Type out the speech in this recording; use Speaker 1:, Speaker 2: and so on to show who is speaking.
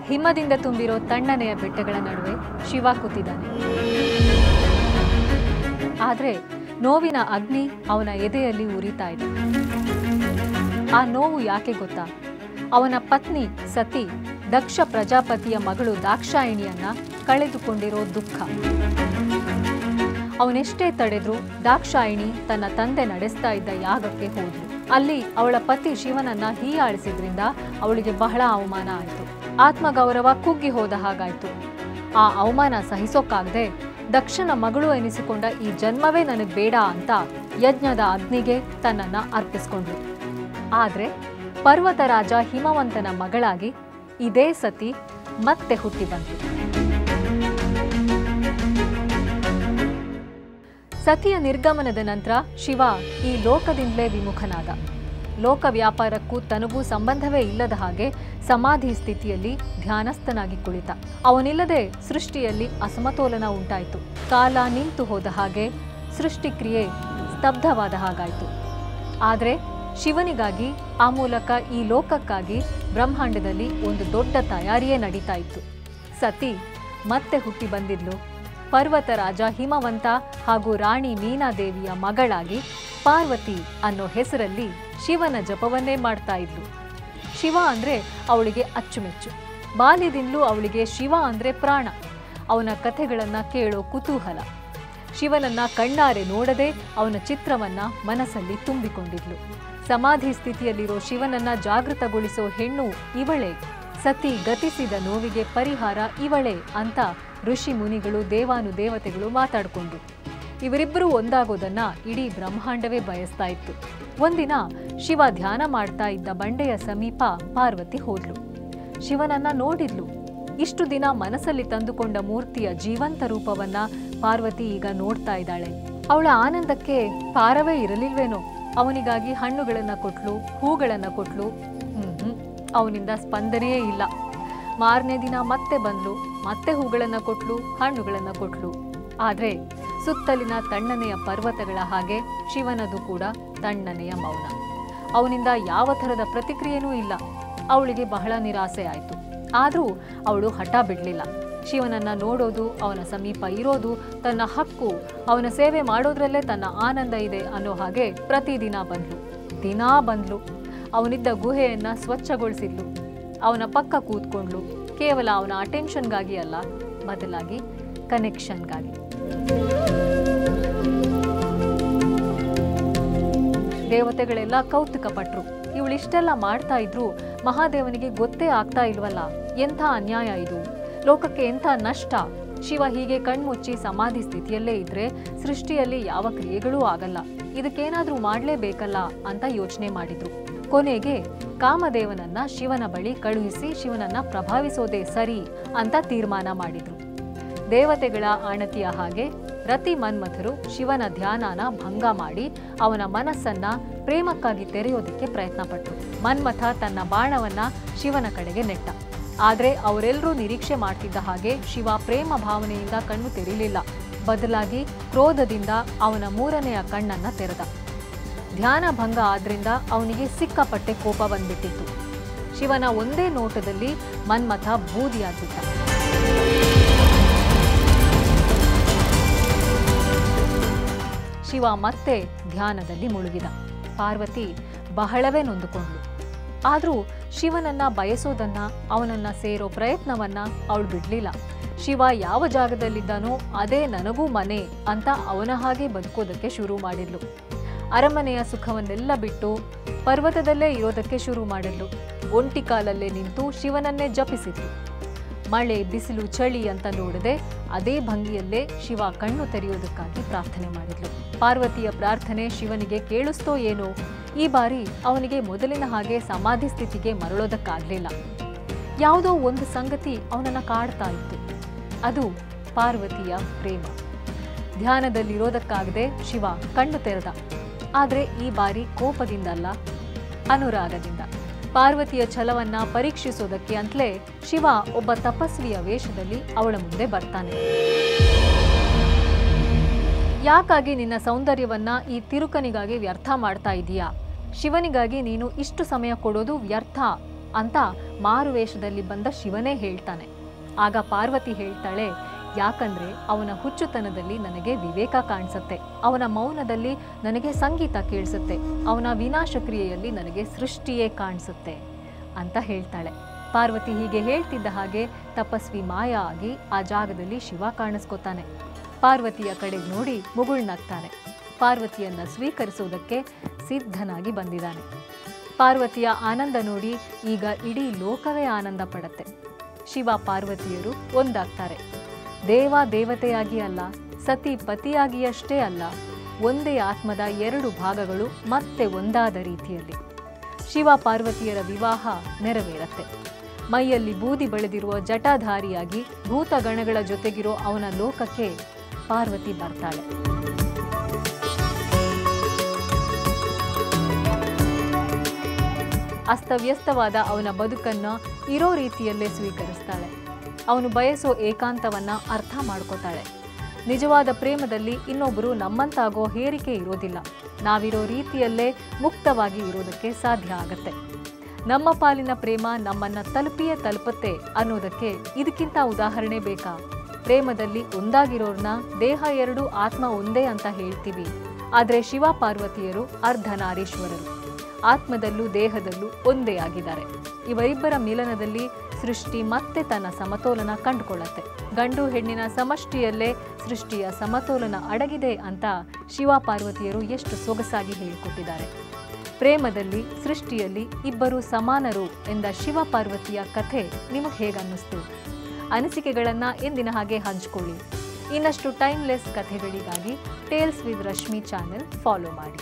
Speaker 1: ಹಿಮದಿಂದ ತುಂಬಿರೋ ತಣ್ಣನೆಯ ಬೆಟ್ಟಗಳ ನಡುವೆ ಶಿವ ಕೂತಿದ್ದಾನೆ. ಆದರೆ ನೋವಿನ ಅಗ್ನಿ ಅವನ ಎದೆಯಲ್ಲಿ ಉರಿತಾ ಇದೆ. ಆ ನೋವು ಯಾಕೆ ಗೊತ್ತಾ? ಅವನ ಪತ್ನಿ ಸತಿ ದಕ್ಷ ಪ್ರಜಾಪತಿಯ ಮಗಳು ದಾಕ್ಷಾಯಿಣಿಯನ್ನ ಕಳೆದುಕೊಂಡಿರೋ ದುಃಖ. ಅವನೆಷ್ಟೇ ತಡೆದ್ರೂ ದಾಕ್ಷಾಯಿಣಿ ತನ್ನ ತಂದೆ ನಡೆಸ್ತಾ ಇದ್ದ ಯಾಗಕ್ಕೆ ಹೋದ್ಲು. ಅಲ್ಲಿ ಅವಳ ಪತಿ ಶಿವನನ್ನ ಹೀಯಾಳಿಸಿದ್ರಿಂದ ಅವಳಿಗೆ ಬಹಳ ಅವಮಾನ ಆಯಿತು. ಆತ್ಮಗೌರವ ಕುಗ್ಗಿ ಹೋದ ಹಾಗಾಯ್ತು. ಆ ಅವಮಾನ ಸಹಿಸೋಕ್ಕಾಗದೆ ದಕ್ಷನ ಮಗಳು ಎನಿಸಿಕೊಂಡ ಈ ಜನ್ಮವೇ ನನಗೆ ಬೇಡ ಅಂತ ಯಜ್ಞದ ಅಗ್ನಿಗೆ ತನ್ನನ್ನ ಅರ್ಪಿಸ್ಕೊಂಡ್ಳು. ಆದ್ರೆ ಪರ್ವತರಾಜ ಹಿಮವಂತನ ಮಗಳಾಗಿ ಇದೇ ಸತಿ ಮತ್ತೆ ಹುಟ್ಟಿ ಬಂತು. ಸತಿಯ ನಿರ್ಗಮನದ ನಂತರ ಶಿವ ಈ ಲೋಕದಿಂದಲೇ ವಿಮುಖನಾದ. ಲೋಕ ವ್ಯಾಪಾರಕ್ಕೂ ತನಗೂ ಸಂಬಂಧವೇ ಇಲ್ಲದ ಹಾಗೆ ಸಮಾಧಿ ಸ್ಥಿತಿಯಲ್ಲಿ ಧ್ಯಾನಸ್ಥನಾಗಿ ಕುಳಿತ. ಅವನಿಲ್ಲದೆ ಸೃಷ್ಟಿಯಲ್ಲಿ ಅಸಮತೋಲನ ಉಂಟಾಯಿತು. ಕಾಲ ನಿಂತು ಹೋದ ಹಾಗೆ, ಸೃಷ್ಟಿಕ್ರಿಯೆ ಸ್ತಬ್ಧವಾದ ಹಾಗಾಯಿತು. ಆದರೆ ಶಿವನಿಗಾಗಿ, ಆ ಮೂಲಕ ಈ ಲೋಕಕ್ಕಾಗಿ ಬ್ರಹ್ಮಾಂಡದಲ್ಲಿ ಒಂದು ದೊಡ್ಡ ತಯಾರಿಯೇ ನಡೀತಾ ಇತ್ತು. ಸತಿ ಮತ್ತೆ ಹುಟ್ಟಿ ಬಂದಿದ್ಲು. ಪರ್ವತರಾಜ ಹಿಮವಂತ ಹಾಗೂ ರಾಣಿ ಮೀನಾದೇವಿಯ ಮಗಳಾಗಿ ಪಾರ್ವತಿ ಅನ್ನೋ ಹೆಸರಲ್ಲಿ ಶಿವನ ಜಪವನ್ನೇ ಮಾಡ್ತಾ ಇದ್ಲು. ಶಿವ ಅಂದ್ರೆ ಅವಳಿಗೆ ಅಚ್ಚುಮೆಚ್ಚು. ಬಾಲ್ಯದಿಂದಲೂ ಅವಳಿಗೆ ಶಿವ ಅಂದ್ರೆ ಪ್ರಾಣ. ಅವನ ಕಥೆಗಳನ್ನ ಕೇಳೋ ಕುತೂಹಲ. ಶಿವನನ್ನ ಕಣ್ಣಾರೆ ನೋಡದೆ ಅವನ ಚಿತ್ರವನ್ನ ಮನಸ್ಸಲ್ಲಿ ತುಂಬಿಕೊಂಡಿದ್ಲು. ಸಮಾಧಿ ಸ್ಥಿತಿಯಲ್ಲಿರೋ ಶಿವನನ್ನ ಜಾಗೃತಗೊಳಿಸೋ ಹೆಣ್ಣು ಇವಳೇ. ಸತಿ ಗತಿಸಿದ ನೋವಿಗೆ ಪರಿಹಾರ ಇವಳೇ ಅಂತ ಋಷಿ ಮುನಿಗಳು, ದೇವಾನುದೇವತೆಗಳು ಮಾತಾಡ್ಕೊಂಡು ಇವರಿಬ್ಬರೂ ಒಂದಾಗೋದನ್ನ ಇಡೀ ಬ್ರಹ್ಮಾಂಡವೇ ಬಯಸ್ತಾ ಇತ್ತು. ಒಂದಿನ ಶಿವ ಧ್ಯಾನ ಮಾಡ್ತಾ ಇದ್ದ ಬಂಡೆಯ ಸಮೀಪ ಪಾರ್ವತಿ ಹೋದ್ಲು. ಶಿವನನ್ನ ನೋಡಿದ್ಲು. ಇಷ್ಟು ದಿನ ಮನಸ್ಸಲ್ಲಿ ತಂದುಕೊಂಡ ಮೂರ್ತಿಯ ಜೀವಂತ ರೂಪವನ್ನ ಪಾರ್ವತಿ ಈಗ ನೋಡ್ತಾ ಇದ್ದಾಳೆ. ಅವಳ ಆನಂದಕ್ಕೆ ಪಾರವೇ ಇರಲಿಲ್ವೇನೋ. ಅವನಿಗಾಗಿ ಹಣ್ಣುಗಳನ್ನ ಕೊಟ್ಲು, ಹೂಗಳನ್ನ ಕೊಟ್ಲು. ಅವನಿಂದ ಸ್ಪಂದನೆಯೇ ಇಲ್ಲ. ಮಾರನೇ ದಿನ ಮತ್ತೆ ಬಂದ್ಲು, ಮತ್ತೆ ಹೂಗಳನ್ನ ಕೊಟ್ಲು, ಹಣ್ಣುಗಳನ್ನ ಕೊಟ್ಲು. ಆದ್ರೆ ಸುತ್ತಲಿನ ತಣ್ಣನೆಯ ಪರ್ವತಗಳ ಹಾಗೆ ಶಿವನದು ಕೂಡ ತಣ್ಣನೆಯ ಮೌನ. ಅವನಿಂದ ಯಾವ ಥರದ ಪ್ರತಿಕ್ರಿಯೆನೂ ಇಲ್ಲ. ಅವಳಿಗೆ ಬಹಳ ನಿರಾಸೆ ಆಯಿತು. ಆದರೂ ಅವಳು ಹಠ ಬಿಡಲಿಲ್ಲ. ಶಿವನನ್ನ ನೋಡೋದು, ಅವನ ಸಮೀಪ ಇರೋದು ತನ್ನ ಹಕ್ಕು, ಅವನ ಸೇವೆ ಮಾಡೋದ್ರಲ್ಲೇ ತನ್ನ ಆನಂದ ಇದೆ ಅನ್ನೋ ಹಾಗೆ ಪ್ರತಿದಿನ ಬಂದ್ಲು. ಅವನಿದ್ದ ಗುಹೆಯನ್ನ ಸ್ವಚ್ಛಗೊಳಿಸಿದ್ಲು. ಅವನ ಪಕ್ಕ ಕೂತ್ಕೊಂಡ್ಲು. ಕೇವಲ ಅವನ ಅಟೆನ್ಷನ್ಗಾಗಿ ಅಲ್ಲ, ಬದಲಾಗಿ ಕನೆಕ್ಷನ್ಗಾಗಿ. ದೇವತೆಗಳೆಲ್ಲ ಕೌತುಕ ಪಟ್ರು. ಇವಳಿಷ್ಟೆಲ್ಲ ಮಾಡ್ತಾ ಇದ್ರು ಮಹಾದೇವನಿಗೆ ಗೊತ್ತೇ ಆಗ್ತಾ ಇಲ್ವಲ್ಲ, ಎಂಥ ಅನ್ಯಾಯ ಇದು, ಲೋಕಕ್ಕೆ ಎಂಥ ನಷ್ಟ. ಶಿವ ಹೀಗೆ ಕಣ್ಮುಚ್ಚಿ ಸಮಾಧಿ ಸ್ಥಿತಿಯಲ್ಲೇ ಇದ್ರೆ ಸೃಷ್ಟಿಯಲ್ಲಿ ಯಾವ ಕ್ರಿಯೆಗಳೂ ಆಗಲ್ಲ, ಇದಕ್ಕೇನಾದ್ರೂ ಮಾಡ್ಲೇಬೇಕಲ್ಲ ಅಂತ ಯೋಚನೆ ಮಾಡಿದ್ರು. ಕೊನೆಗೆ ಕಾಮದೇವನನ್ನ ಶಿವನ ಬಳಿ ಕಳುಹಿಸಿ ಶಿವನನ್ನ ಪ್ರಭಾವಿಸೋದೇ ಸರಿ ಅಂತ ತೀರ್ಮಾನ ಮಾಡಿದ್ರು. ದೇವತೆಗಳ ಆಣತಿಯ ಹಾಗೆ ರತಿ ಮನ್ಮಥರು ಶಿವನ ಧ್ಯಾನನ ಭಂಗ ಮಾಡಿ ಅವನ ಮನಸ್ಸನ್ನ ಪ್ರೇಮಕ್ಕಾಗಿ ತೆರೆಯೋದಕ್ಕೆ ಪ್ರಯತ್ನ ಪಟ್ರು. ಮನ್ಮಥ ತನ್ನ ಬಾಣವನ್ನ ಶಿವನ ಕಡೆಗೆ ನೆಟ್ಟ. ಆದ್ರೆ ಅವರೆಲ್ಲರೂ ನಿರೀಕ್ಷೆ ಮಾಡ್ತಿದ್ದ ಹಾಗೆ ಶಿವ ಪ್ರೇಮ ಭಾವನೆಯಿಂದ ಕಣ್ಣು ತೆರೀಲಿಲ್ಲ. ಬದಲಾಗಿ ಕ್ರೋಧದಿಂದ ಅವನ ಮೂರನೆಯ ಕಣ್ಣನ್ನ ತೆರೆದ. ಧ್ಯಾನ ಭಂಗ ಆದ್ರಿಂದ ಅವನಿಗೆ ಸಿಕ್ಕಾಪಟ್ಟೆ ಕೋಪ ಬಂದ್ಬಿಟ್ಟಿತ್ತು. ಶಿವನ ಒಂದೇ ನೋಟದಲ್ಲಿ ಮನ್ಮಥ ಬೂದಿಯಾಗ್ಬಿಟ್ಟ. ಶಿವ ಮತ್ತೆ ಧ್ಯಾನದಲ್ಲಿ ಮುಳುಗಿದ. ಪಾರ್ವತಿ ಬಹಳವೇ ನೊಂದುಕೊಂಡ್ಳು. ಆದ್ರೂ ಶಿವನನ್ನ ಬಯಸೋದನ್ನ, ಅವನನ್ನ ಸೇರೋ ಪ್ರಯತ್ನವನ್ನ ಅವಳು ಬಿಡ್ಲಿಲ್ಲ. ಶಿವ ಯಾವ ಜಾಗದಲ್ಲಿದ್ದಾನೋ ಅದೇ ನನಗೂ ಮನೆ ಅಂತ ಅವನ ಹಾಗೆ ಬದುಕೋದಕ್ಕೆ ಶುರು ಮಾಡಿದ್ಲು. ಅರಮನೆಯ ಸುಖವನ್ನೆಲ್ಲ ಬಿಟ್ಟು ಪರ್ವತದಲ್ಲೇ ಇರೋದಕ್ಕೆ ಶುರು ಮಾಡಿದ್ಲು. ಒಂಟಿ ಕಾಲಲ್ಲೇ ನಿಂತು ಶಿವನನ್ನೇ ಜಪಿಸಿದ್ಲು. ಮಳೆ, ಬಿಸಿಲು, ಚಳಿ ಅಂತ ನೋಡದೆ ಅದೇ ಭಂಗಿಯಲ್ಲೇ ಶಿವ ಕಣ್ಣು ತೆರೆಯೋದಕ್ಕಾಗಿ ಪ್ರಾರ್ಥನೆ ಮಾಡಿದ್ಲು. ಪಾರ್ವತಿಯ ಪ್ರಾರ್ಥನೆ ಶಿವನಿಗೆ ಕೇಳಿಸ್ತೋ ಏನೋ, ಈ ಬಾರಿ ಅವನಿಗೆ ಮೊದಲಿನ ಹಾಗೆ ಸಮಾಧಿ ಸ್ಥಿತಿಗೆ ಮರಳೋದಕ್ಕಾಗ್ಲಿಲ್ಲ. ಯಾವುದೋ ಒಂದು ಸಂಗತಿ ಅವನನ್ನ ಕಾಡ್ತಾ ಇತ್ತು. ಅದು ಪಾರ್ವತಿಯ ಪ್ರೇಮ. ಧ್ಯಾನದಲ್ಲಿರೋದಕ್ಕಾಗದೆ ಶಿವ ಕಣ್ಣು ತೆರೆದ. ಆದ್ರೆ ಈ ಬಾರಿ ಕೋಪದಿಂದಲ್ಲ, ಅನುರಾಗದಿಂದ. ಪಾರ್ವತಿಯ ಛಲವನ್ನ ಪರೀಕ್ಷಿಸೋದಕ್ಕೆ ಅಂತಲೇ ಶಿವ ಒಬ್ಬ ತಪಸ್ವಿಯ ವೇಷದಲ್ಲಿ ಅವಳ ಮುಂದೆ ಬರ್ತಾನೆ. ಯಾಕಾಗಿ ನಿನ್ನ ಸೌಂದರ್ಯವನ್ನ ಈ ತಿರುಕನಿಗಾಗಿ ವ್ಯರ್ಥ ಮಾಡ್ತಾ ಇದೀಯಾ? ಶಿವನಿಗಾಗಿ ನೀನು ಇಷ್ಟು ಸಮಯ ಕೊಡೋದು ವ್ಯರ್ಥ ಅಂತ ಮಾರುವೇಷದಲ್ಲಿ ಬಂದ ಶಿವನೇ ಹೇಳ್ತಾನೆ. ಆಗ ಪಾರ್ವತಿ ಹೇಳ್ತಾಳೆ, ಯಾಕಂದ್ರೆ ಅವನ ಹುಚ್ಚುತನದಲ್ಲಿ ನನಗೆ ವಿವೇಕ ಕಾಣಿಸುತ್ತೆ, ಅವನ ಮೌನದಲ್ಲಿ ನನಗೆ ಸಂಗೀತ ಕೇಳಿಸುತ್ತೆ, ಅವನ ವಿನಾಶ ಕ್ರಿಯೆಯಲ್ಲಿ ನನಗೆ ಸೃಷ್ಟಿಯೇ ಕಾಣಿಸುತ್ತೆ ಅಂತ ಹೇಳ್ತಾಳೆ. ಪಾರ್ವತಿ ಹೀಗೆ ಹೇಳ್ತಿದ್ದ ಹಾಗೆ ತಪಸ್ವಿ ಮಾಯ ಆಗಿ ಆ ಜಾಗದಲ್ಲಿ ಶಿವ ಕಾಣಿಸ್ಕೊತಾನೆ. ಪಾರ್ವತಿಯ ಕಡೆಗೆ ನೋಡಿ ಮುಗುಳ್ನಗ್ತಾನೆ. ಪಾರ್ವತಿಯನ್ನ ಸ್ವೀಕರಿಸುವುದಕ್ಕೆ ಸಿದ್ಧನಾಗಿ ಬಂದಿದ್ದಾನೆ. ಪಾರ್ವತಿಯ ಆನಂದ ನೋಡಿ ಈಗ ಇಡೀ ಲೋಕವೇ ಆನಂದ ಪಡತ್ತೆ. ಶಿವ ಪಾರ್ವತಿಯರು ಒಂದಾಗ್ತಾರೆ. ದೇವ ದೇವತೆಯಾಗಿ ಅಲ್ಲ, ಸತಿ ಪತಿಯಾಗಿಯಷ್ಟೇ ಅಲ್ಲ, ಒಂದೇ ಆತ್ಮದ ಎರಡು ಭಾಗಗಳು ಮತ್ತೆ ಒಂದಾದ ರೀತಿಯಲ್ಲಿ ಶಿವ ಪಾರ್ವತಿಯರ ವಿವಾಹ ನೆರವೇರತ್ತೆ. ಮೈಯಲ್ಲಿ ಬೂದಿ ಬೆಳೆದಿರುವ ಜಟಾಧಾರಿಯಾಗಿ ಭೂತಗಣಗಳ ಜೊತೆಗಿರೋ ಅವನ ಲೋಕಕ್ಕೆ ಪಾರ್ವತಿ ಬರ್ತಾಳೆ. ಅಸ್ತವ್ಯಸ್ತವಾದ ಅವನ ಬದುಕನ್ನ ಇರೋ ರೀತಿಯಲ್ಲೇ ಸ್ವೀಕರಿಸ್ತಾಳೆ. ಅವನು ಬಯಸೋ ಏಕಾಂತವನ್ನ ಅರ್ಥ ಮಾಡ್ಕೋತಾಳೆ. ನಿಜವಾದ ಪ್ರೇಮದಲ್ಲಿ ಇನ್ನೊಬ್ಬರು ನಮ್ಮಂತಾಗೋ ಹೇರಿಕೆ ಇರೋದಿಲ್ಲ. ನಾವಿರೋ ರೀತಿಯಲ್ಲೇ ಮುಕ್ತವಾಗಿ ಇರೋದಕ್ಕೆ ಸಾಧ್ಯ ಆಗತ್ತೆ. ನಮ್ಮ ಪಾಲಿನ ಪ್ರೇಮ ನಮ್ಮನ್ನ ತಲುಪಿಯೇ ತಲುಪತ್ತೆ ಅನ್ನೋದಕ್ಕೆ ಇದಕ್ಕಿಂತ ಉದಾಹರಣೆ ಬೇಕಾ? ಪ್ರೇಮದಲ್ಲಿ ಒಂದಾಗಿರೋರ್ನ ದೇಹ ಎರಡು ಆತ್ಮ ಒಂದೇ ಅಂತ ಹೇಳ್ತೀವಿ. ಆದರೆ ಶಿವ ಪಾರ್ವತಿಯರು ಅರ್ಧನಾರೀಶ್ವರರು. ಆತ್ಮದಲ್ಲೂ ದೇಹದಲ್ಲೂ ಒಂದೇ ಆಗಿದ್ದಾರೆ. ಇವರಿಬ್ಬರ ಮಿಲನದಲ್ಲಿ ಸೃಷ್ಟಿ ಮತ್ತೆ ತನ್ನ ಸಮತೋಲನ ಕಂಡುಕೊಳ್ಳುತ್ತೆ. ಗಂಡು ಹೆಣ್ಣಿನ ಸಮಷ್ಟಿಯಲ್ಲೇ ಸೃಷ್ಟಿಯ ಸಮತೋಲನ ಅಡಗಿದೆ ಅಂತ ಶಿವ ಪಾರ್ವತಿಯರು ಎಷ್ಟು ಸೊಗಸಾಗಿ ಹೇಳಿಕೊಟ್ಟಿದ್ದಾರೆ. ಪ್ರೇಮದಲ್ಲಿ ಸೃಷ್ಟಿಯಲ್ಲಿ ಇಬ್ಬರು ಸಮಾನರು ಎಂದ ಶಿವ ಪಾರ್ವತಿಯ ಕಥೆ ನಿಮಗೆ ಹೇಗನ್ನಿಸ್ತು? ಅನಿಸಿಕೆಗಳನ್ನು ಎಂದಿನ ಹಾಗೆ ಹಂಚಿಕೊಳ್ಳಿ. ಇನ್ನಷ್ಟು ಟೈಮ್ಲೆಸ್ ಕಥೆಗಳಿಗಾಗಿ tales with Rashmi channel follow ಮಾಡಿ.